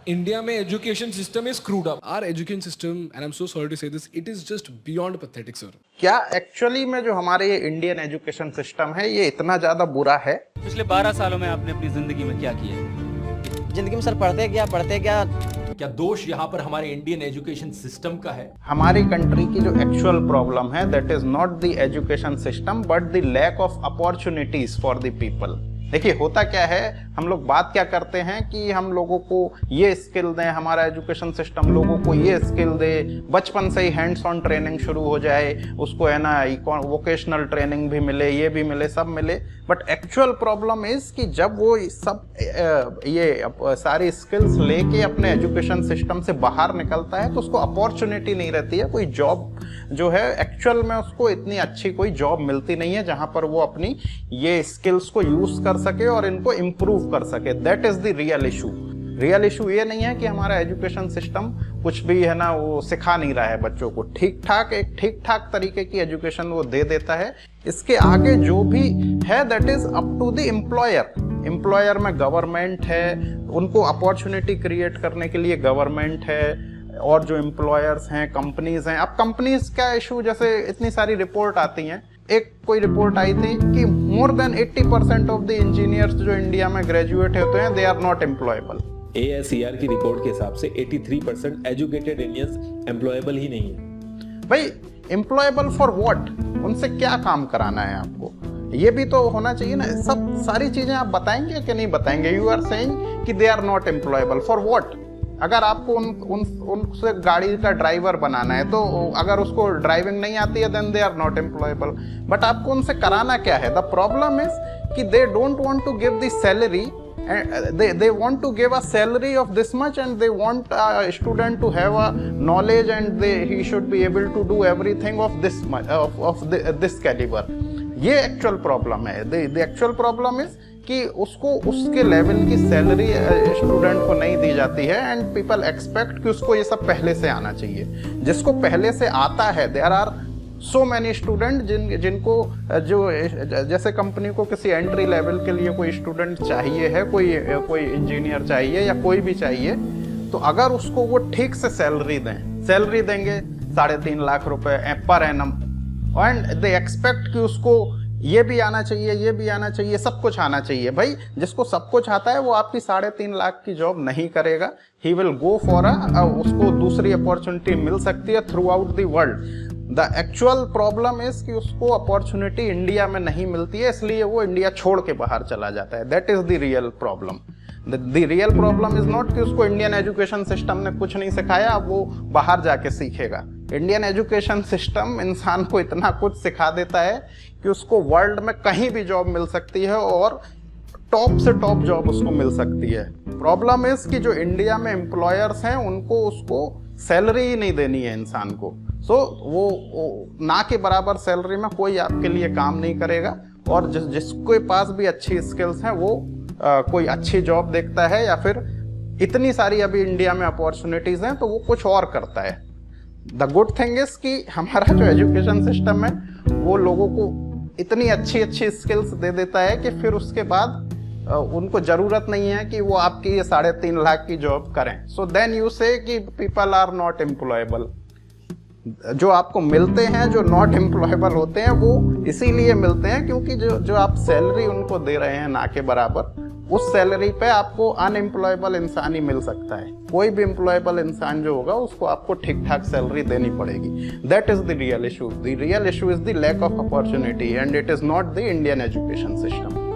India में education system is screwed up. Our education system, and I'm so sorry to say this, it is just beyond pathetic, sir. क्या actually में जो हमारे ये Indian education system है ये इतना ज़्यादा बुरा है? पिछले 12 सालों में आपने अपनी जिंदगी में क्या किया है? जिंदगी में सर पढ़ते क्या क्या दोष यहाँ पर हमारे इंडियन एजुकेशन सिस्टम का है? हमारी कंट्री की जो एक्चुअल प्रॉब्लम है that is not the education system but the lack of opportunities for the people. देखिए होता क्या है, हम लोग बात क्या करते हैं कि हम लोगों को ये स्किल दें, हमारा एजुकेशन सिस्टम लोगों को ये स्किल दे, बचपन से ही हैंड्स ऑन ट्रेनिंग शुरू हो जाए, उसको है ना वोकेशनल ट्रेनिंग भी मिले, ये भी मिले, सब मिले। बट एक्चुअल प्रॉब्लम इज कि जब वो सब ये सारी स्किल्स लेके अपने एजुकेशन सिस्टम से बाहर निकलता है तो उसको अपॉर्चुनिटी नहीं रहती है, कोई जॉब जो है एक्चुअल में उसको इतनी अच्छी कोई जॉब मिलती नहीं है जहां पर वो अपनी ये स्किल्स को यूज कर सके और इनको इम्प्रूव कर सके। That is the real issue. Real issue ये नहीं है कि हमारा एजुकेशन सिस्टम कुछ भी है ना वो सिखा नहीं रहा है बच्चों को, एक ठीक ठाक तरीके की एजुकेशन वो दे देता है। इसके आगे जो भी है that is up to the employer में गवर्नमेंट है, उनको अपॉर्चुनिटी क्रिएट करने के लिए गवर्नमेंट है, और जो एम्प्लॉयर्स हैं, कंपनीज हैं। अब कंपनीज का इशू, जैसे इतनी सारी रिपोर्ट आती हैं, एक कोई रिपोर्ट आई थी कि more than 80% of the engineers जो इंडिया में ग्रेजुएट होते हैं they are not employable. ASER की रिपोर्ट के हिसाब से 83% एजुकेटेड इंडियंस एम्प्लॉयबल ही नहीं है। भाई एम्प्लॉयबल फॉर व्हाट? उनसे क्या काम कराना है आपको? ये भी तो होना चाहिए ना। सब सारी चीजें आप बताएंगे कि नहीं बताएंगे? यू आर सेइंग कि they are not employable for what? अगर आपको उनसे गाड़ी का ड्राइवर बनाना है तो अगर उसको ड्राइविंग नहीं आती है then they are not employable. But आपको उनसे कराना क्या है? द प्रॉब्लम इज कि they don't want to give the salary, they want to give a salary of this much and they want a student to have a knowledge and he should be able to do everything of this much of this caliber। ये actual problem है। The actual problem is कि उसको उसके level की salary student को नहीं दी जाती है एंड पीपल एक्सपेक्ट कि उसको ये सब पहले से आना चाहिए। जिसको पहले से आता है, there are so many student जिनको जो जैसे कंपनी को किसी एंट्री लेवल के लिए कोई स्टूडेंट चाहिए है, कोई इंजीनियर चाहिए या कोई भी चाहिए, तो अगर उसको वो ठीक से सैलरी देंगे 3.5 लाख रुपए per annum, and they expect कि उसको ये भी आना चाहिए, सब कुछ आना चाहिए। भाई जिसको सब कुछ आता है वो आपकी 3.5 लाख की जॉब नहीं करेगा। ही विल गो फॉर उसको दूसरी अपॉर्चुनिटी मिल सकती है through out the world. The actual problem is कि उसको अपॉर्चुनिटी इंडिया में नहीं मिलती है, इसलिए वो इंडिया छोड़ के बाहर चला जाता है। That is the real problem. The real problem is not कि उसको इंडियन एजुकेशन सिस्टम ने कुछ नहीं सिखाया, अब वो बाहर जाके सीखेगा। इंडियन एजुकेशन सिस्टम इंसान को इतना कुछ सिखा देता है कि उसको वर्ल्ड में कहीं भी जॉब मिल सकती है और टॉप से टॉप जॉब उसको मिल सकती है। प्रॉब्लम इज कि जो इंडिया में एम्प्लॉयर्स हैं उनको उसको सैलरी ही नहीं देनी है इंसान को। सो वो ना के बराबर सैलरी में कोई आपके लिए काम नहीं करेगा, और जिसके पास भी अच्छी स्किल्स हैं वो कोई अच्छी जॉब देखता है या फिर इतनी सारी अभी इंडिया में अपॉर्चुनिटीज हैं तो वो कुछ और करता है। द गुड थिंग इज कि हमारा जो एजुकेशन सिस्टम है वो लोगों को इतनी अच्छी स्किल्स दे देता है कि फिर उसके बाद उनको जरूरत नहीं है कि वो आपकी ये 3.5 लाख की जॉब करें। सो देन यू से कि पीपल आर नॉट एम्प्लॉयबल। जो आपको मिलते हैं, जो नॉट एम्प्लॉयबल होते हैं, वो इसीलिए मिलते हैं क्योंकि जो आप सैलरी उनको दे रहे हैं ना के बराबर, उस सैलरी पे आपको अनएम्प्लॉयबल इंसान ही मिल सकता है। कोई भी एम्प्लॉयबल इंसान जो होगा उसको आपको ठीक ठाक सैलरी देनी पड़ेगी। That is the real issue. The real issue is the lack of opportunity and it is not the Indian education system.